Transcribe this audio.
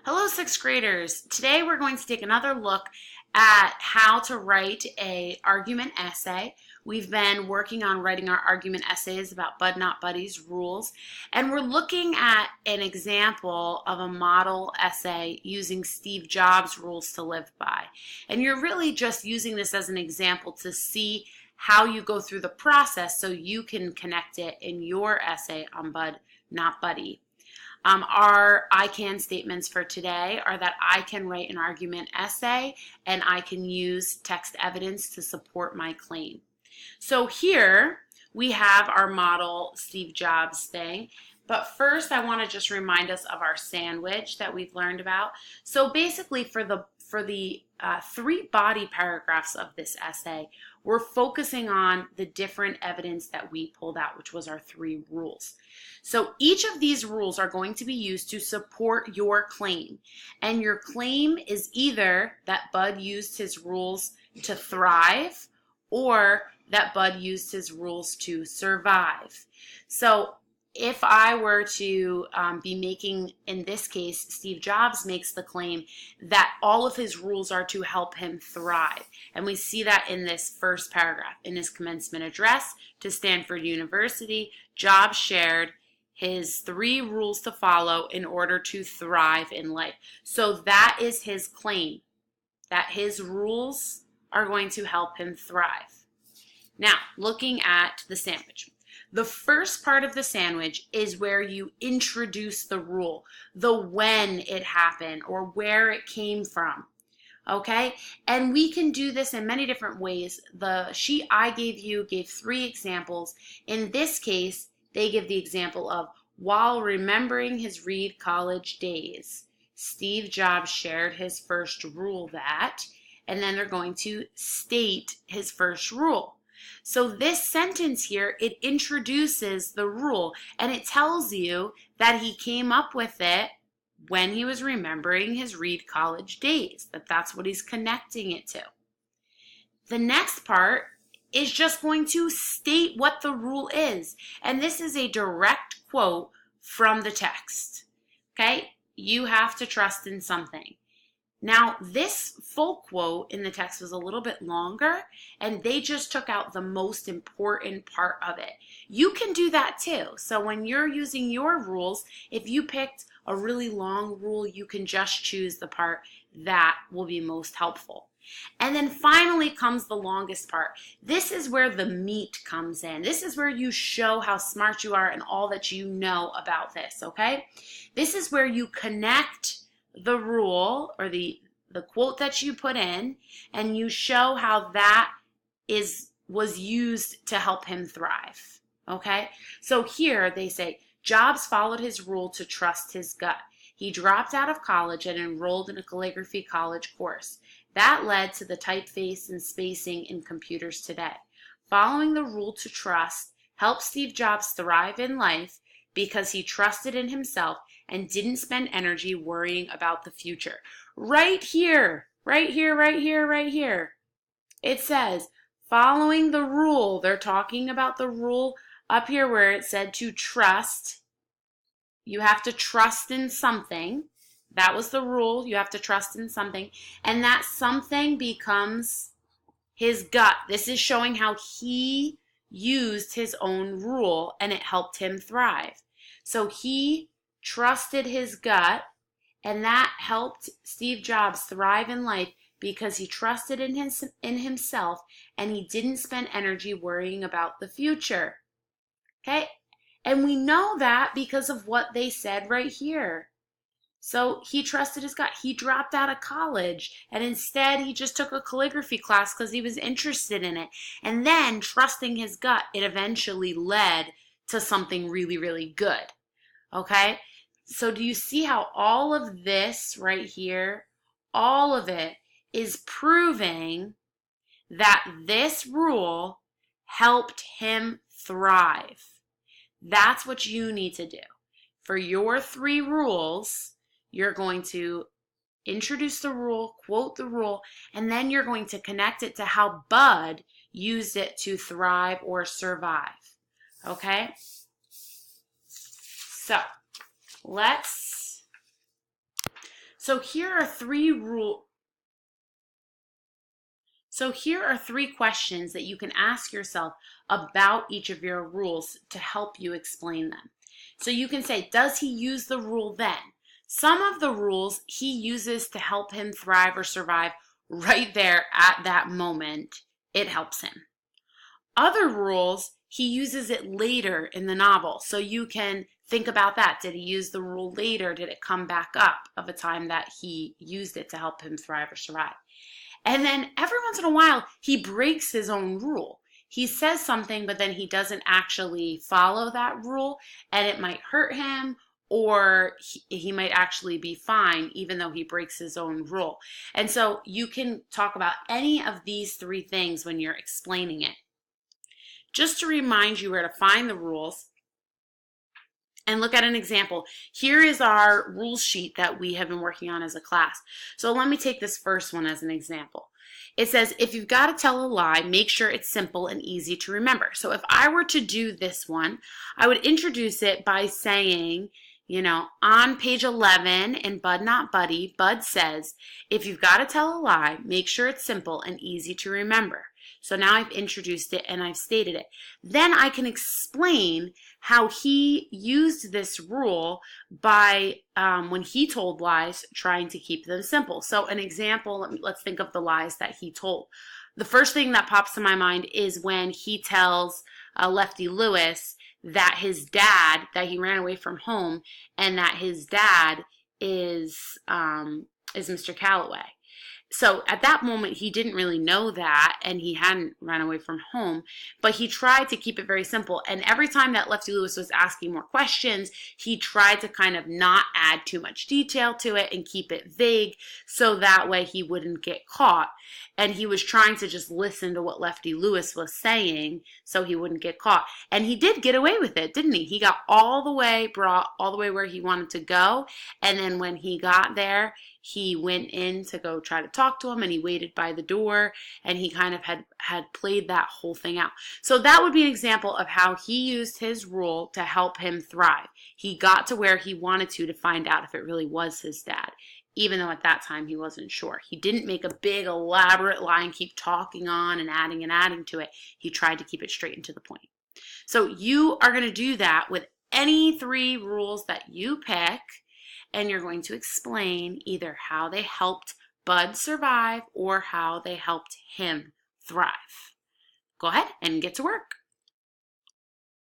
Hello, sixth graders. Today we're going to take another look at how to write an argument essay. We've been working on writing our argument essays about Bud Not Buddies rules, and we're looking at an example of a model essay using Steve Jobs' rules to live by. And you're really just using this as an example to see how you go through the process so you can connect it in your essay on Bud Not Buddy. Our I can statements for today are that I can write an argument essay and I can use text evidence to support my claim. So here we have our model Steve Jobs thing. But first I want to just remind us of our sandwich that we've learned about. So basically for the three body paragraphs of this essay, we're focusing on the different evidence that we pulled out, which was our three rules. So each of these rules are going to be used to support your claim. And your claim is either that Bud used his rules to thrive or that Bud used his rules to survive. So if I were to be making, in this case, Steve Jobs makes the claim that all of his rules are to help him thrive. And we see that in this first paragraph. In his commencement address to Stanford University, Jobs shared his three rules to follow in order to thrive in life. So that is his claim, that his rules are going to help him thrive. Now, looking at the sandwich. The first part of the sandwich is where you introduce the rule, the when it happened or where it came from. Okay? And we can do this in many different ways. The sheet I gave you gave 3 examples. In this case, they give the example of while remembering his Reed College days, Steve Jobs shared his first rule that, and then they're going to state his first rule. So this sentence here, it introduces the rule and it tells you that he came up with it when he was remembering his Reed College days, that's what he's connecting it to. The next part is just going to state what the rule is. And this is a direct quote from the text. Okay? You have to trust in something. Now, this full quote in the text was a little bit longer, and they just took out the most important part of it. You can do that too. So when you're using your rules, if you picked a really long rule, you can just choose the part that will be most helpful. And then finally comes the longest part. This is where the meat comes in. This is where you show how smart you are and all that you know about this, okay? This is where you connect the rule or the quote that you put in, and you show how that was used to help him thrive. Okay? So here they say, Jobs followed his rule to trust his gut. He dropped out of college and enrolled in a calligraphy college course. That led to the typeface and spacing in computers today. Following the rule to trust helped Steve Jobs thrive in life because he trusted in himself and didn't spend energy worrying about the future. Right here, right here, right here, right here. It says, following the rule, they're talking about the rule up here where it said to trust. You have to trust in something. That was the rule. You have to trust in something. And that something becomes his gut. This is showing how he used his own rule and it helped him thrive. So he trusted his gut, and that helped Steve Jobs thrive in life because he trusted in himself and he didn't spend energy worrying about the future. Okay? And we know that because of what they said right here. So he trusted his gut. He dropped out of college and instead he just took a calligraphy class because he was interested in it. And then trusting his gut, it eventually led to something really, really good. Okay? So do you see how all of this right here, all of it is proving that this rule helped him thrive? That's what you need to do. For your 3 rules, you're going to introduce the rule, quote the rule, and then you're going to connect it to how Bud used it to thrive or survive. Okay? So, So here are three questions that you can ask yourself about each of your rules to help you explain them. So you can say, does he use the rule then? Some of the rules he uses to help him thrive or survive right there at that moment. It helps him. Other rules, he uses it later in the novel. So you can think about that. Did he use the rule later? Did it come back up of a time that he used it to help him thrive or survive? And then every once in a while, he breaks his own rule. He says something, but then he doesn't actually follow that rule, and it might hurt him, or he might actually be fine even though he breaks his own rule. And so you can talk about any of these three things when you're explaining it. Just to remind you where to find the rules, and look at an example. Here is our rules sheet that we have been working on as a class. So let me take this first one as an example. It says, if you've got to tell a lie, make sure it's simple and easy to remember. So if I were to do this one, I would introduce it by saying, on page 11 in Bud Not Buddy, Bud says, if you've got to tell a lie, make sure it's simple and easy to remember. So now I've introduced it and I've stated it. Then I can explain how he used this rule by, when he told lies, trying to keep them simple. So an example, let's think of the lies that he told. The first thing that pops to my mind is when he tells Lefty Lewis that his dad, that he ran away from home, and that his dad is Mr. Calloway. So at that moment, he didn't really know that, and he hadn't run away from home, but he tried to keep it very simple. And every time that Lefty Lewis was asking more questions, he tried to kind of not add too much detail to it and keep it vague so that way he wouldn't get caught. And he was trying to just listen to what Lefty Lewis was saying so he wouldn't get caught. And he did get away with it, didn't he? He got brought all the way where he wanted to go. And then when he got there, he went in to go try to talk to him, and he waited by the door, and he kind of had played that whole thing out. So that would be an example of how he used his rule to help him thrive. He got to where he wanted to find out if it really was his dad, even though at that time he wasn't sure. He didn't make a big elaborate lie and keep talking on and adding to it. He tried to keep it straight and to the point. So you are going to do that with any three rules that you pick, and you're going to explain either how they helped Bud survive or how they helped him thrive. Go ahead and get to work.